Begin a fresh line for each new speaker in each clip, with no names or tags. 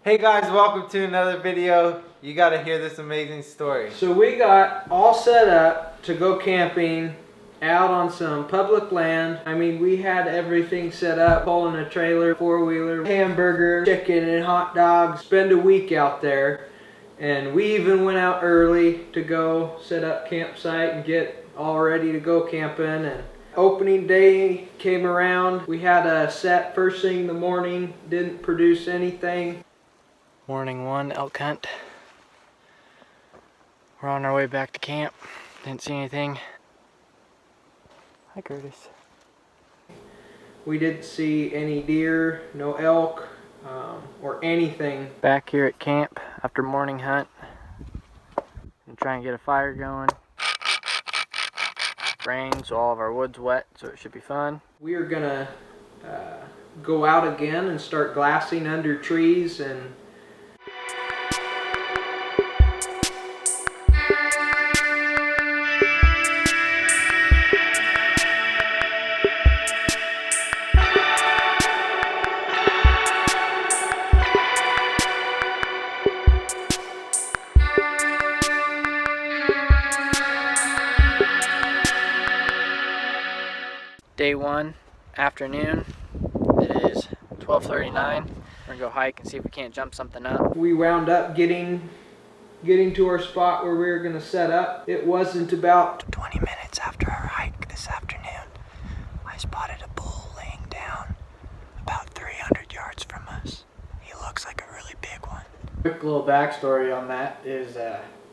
Hey guys, welcome to another video. You gotta hear this amazing story.
So we got all set up to go camping out on some public land. I mean, we had everything set up, pulling a trailer, four-wheeler, hamburger, chicken, and hot dogs. Spend a week out there. And we even went out early to go set up campsite and get all ready to go camping. And opening day came around. We had a set first thing in the morning, didn't produce anything. Morning one, elk hunt. We're on our way back to camp. Didn't see anything. Hi, Curtis. We didn't see any deer, no elk, or anything. Back here at camp after morning hunt. And try and get a fire going. Rain, so all of our wood's wet, so it should be fun. We are gonna go out again and start glassing under trees and Day one, afternoon. It is 12:39. We're gonna go hike and see if we can't jump something up. We wound up getting to our spot where we were gonna set up. It wasn't about 20 minutes after our hike this afternoon. I spotted a bull laying down about 300 yards from us. He looks like a really big one. Quick little backstory on that is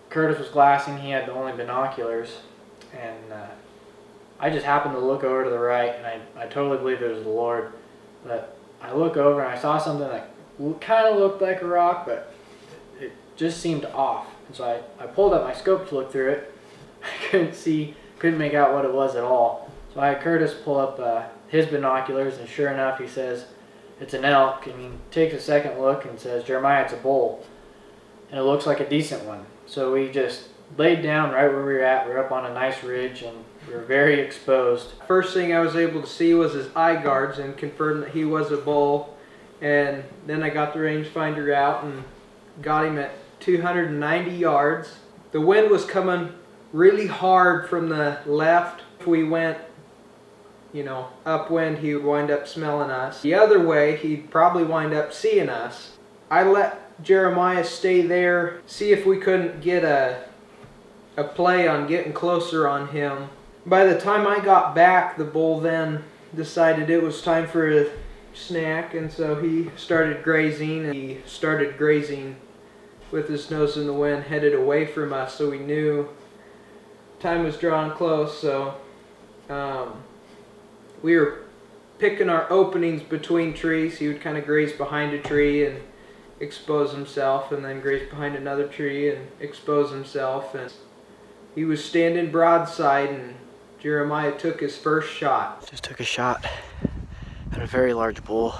Curtis was glassing. He had the only binoculars, and I just happened to look over to the right, and I totally believe it was the Lord. But I look over and I saw something that kind of looked like a rock, but it just seemed off. And so I pulled up my scope to look through it. I couldn't make out what it was at all. So I had Curtis pull up his binoculars, and sure enough, he says, it's an elk. And he takes a second look and says, Jeremiah, it's a bull. And it looks like a decent one. So we just laid down right where we were at. We were up on a nice ridge, and we were very exposed. First thing I was able to see was his eye guards and confirmed that he was a bull. And then I got the rangefinder out and got him at 290 yards. The wind was coming really hard from the left. If we went, upwind, he would wind up smelling us. The other way, he'd probably wind up seeing us. I let Jeremiah stay there, see if we couldn't get a play on getting closer on him. By the time I got back, the bull then decided it was time for a snack, and so he started grazing. He started grazing with his nose in the wind, headed away from us, so we knew time was drawing close. So we were picking our openings between trees. He would kind of graze behind a tree and expose himself, and then graze behind another tree and expose himself. And he was standing broadside, and Jeremiah took his first shot. Just took a shot at a very large bull,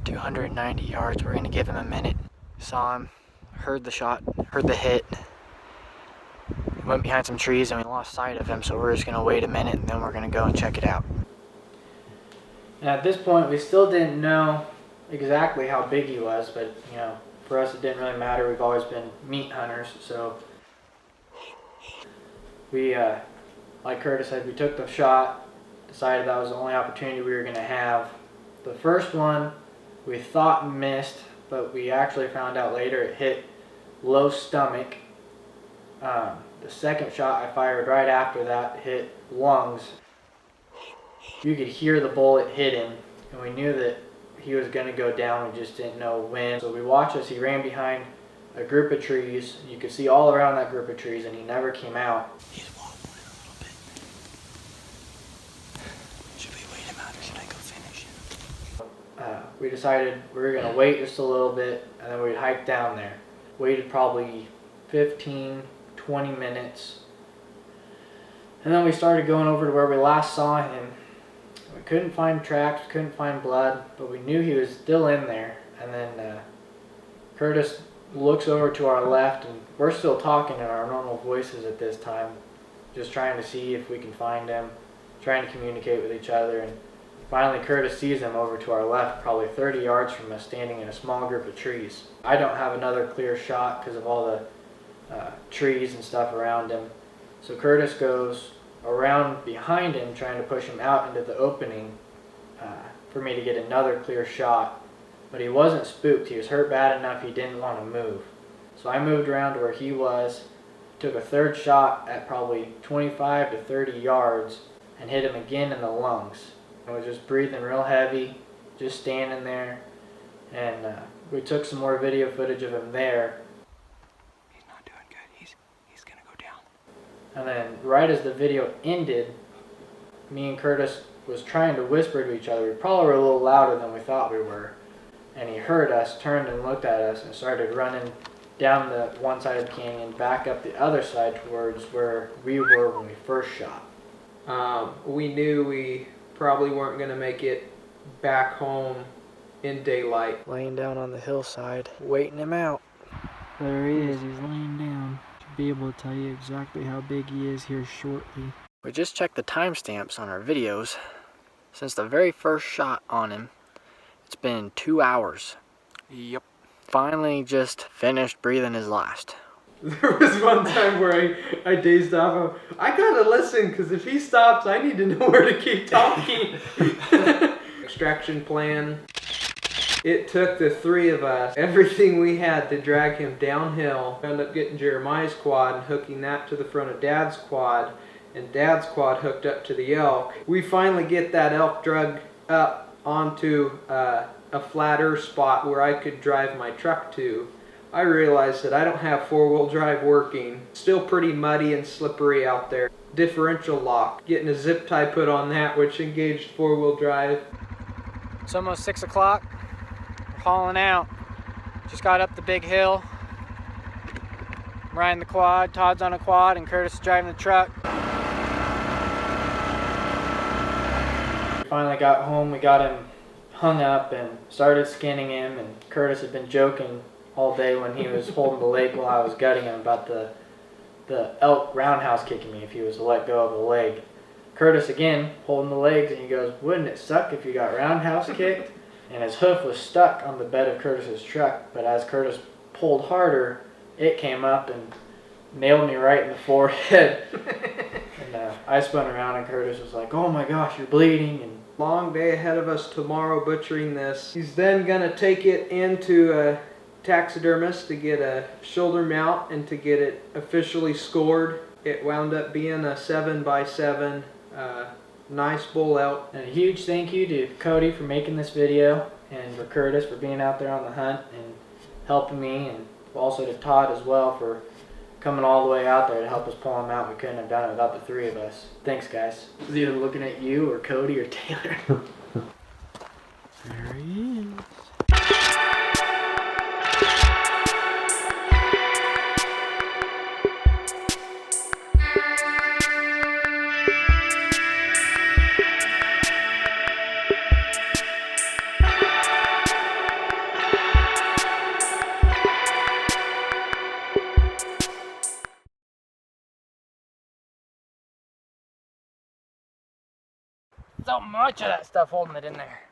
290 yards. We're gonna give him a minute. Saw him, heard the shot, heard the hit. He went behind some trees and we lost sight of him, so we're just gonna wait a minute and then we're gonna go and check it out. And at this point, we still didn't know exactly how big he was, but for us it didn't really matter. We've always been meat hunters, so we, like Curtis said, we took the shot, decided that was the only opportunity we were going to have. The first one we thought missed, but we actually found out later it hit low stomach. The second shot I fired right after that hit lungs. You could hear the bullet hit him, and we knew that he was going to go down. We just didn't know when. So we watched as he ran behind a group of trees. You could see all around that group of trees, and he never came out. He's wobbling a little bit. Should we wait him out, or should I go finish him? We decided we were going to wait just a little bit, and then we'd hike down there. Waited probably 15, 20 minutes. And then we started going over to where we last saw him. We couldn't find tracks, couldn't find blood, but we knew he was still in there. And then Curtis looks over to our left, and we're still talking in our normal voices at this time, just trying to see if we can find him, trying to communicate with each other. And Finally, Curtis sees him over to our left, probably 30 yards from us, standing in a small group of trees. I don't have another clear shot because of all the trees and stuff around him. So Curtis goes around behind him, trying to push him out into the opening for me to get another clear shot. But he wasn't spooked. He was hurt bad enough he didn't want to move. So I moved around to where he was, took a third shot at probably 25 to 30 yards, and hit him again in the lungs. I was just breathing real heavy, just standing there, and we took some more video footage of him there.
He's not doing good. He's gonna go down.
And then right as the video ended, me and Curtis was trying to whisper to each other. We probably were a little louder than we thought we were. And he heard us, turned and looked at us, and started running down the one side of the canyon, back up the other side towards where we were when we first shot.
We knew we probably weren't going to make it back home in daylight.
Laying down on the hillside, waiting him out.
There he is. He's laying down. Should be able to tell you exactly how big he is here shortly.
We just checked the timestamps on our videos. Since the very first shot on him, it's been 2 hours.
Yep.
Finally just finished breathing his last.
There was one time where I dazed off. I gotta listen, because if he stops, I need to know where to keep talking. Extraction plan. It took the three of us, everything we had to drag him downhill. Ended up getting Jeremiah's quad and hooking that to the front of Dad's quad, and Dad's quad hooked up to the elk. We finally get that elk drug up onto a flatter spot where I could drive my truck to. I realized that I don't have four-wheel drive working. Still pretty muddy and slippery out there. Differential lock. Getting a zip tie put on that, which engaged four-wheel drive.
It's almost 6 o'clock. We're hauling out. Just got up the big hill. I'm riding the quad. Todd's on a quad and Curtis is driving the truck. We finally got home. We got him hung up and started skinning him, and Curtis had been joking all day when he was holding the leg while I was gutting him about the elk roundhouse kicking me if he was to let go of the leg. Curtis again holding the legs, and he goes, "Wouldn't it suck if you got roundhouse kicked?" And his hoof was stuck on the bed of Curtis's truck, but as Curtis pulled harder, it came up and nailed me right in the forehead. And I spun around and Curtis was like, "Oh my gosh, you're bleeding." And
Long day ahead of us tomorrow butchering this. He's then gonna take it into a taxidermist to get a shoulder mount and to get it officially scored. It wound up being a 7x7 nice bull elk.
And a huge thank you to Cody for making this video, and for Curtis for being out there on the hunt and helping me, and also to Todd as well for coming all the way out there to help us pull him out. We couldn't have done it without the three of us. Thanks, guys. I was either looking at you or Cody or Taylor.
There he is.
So much of that stuff holding it in there.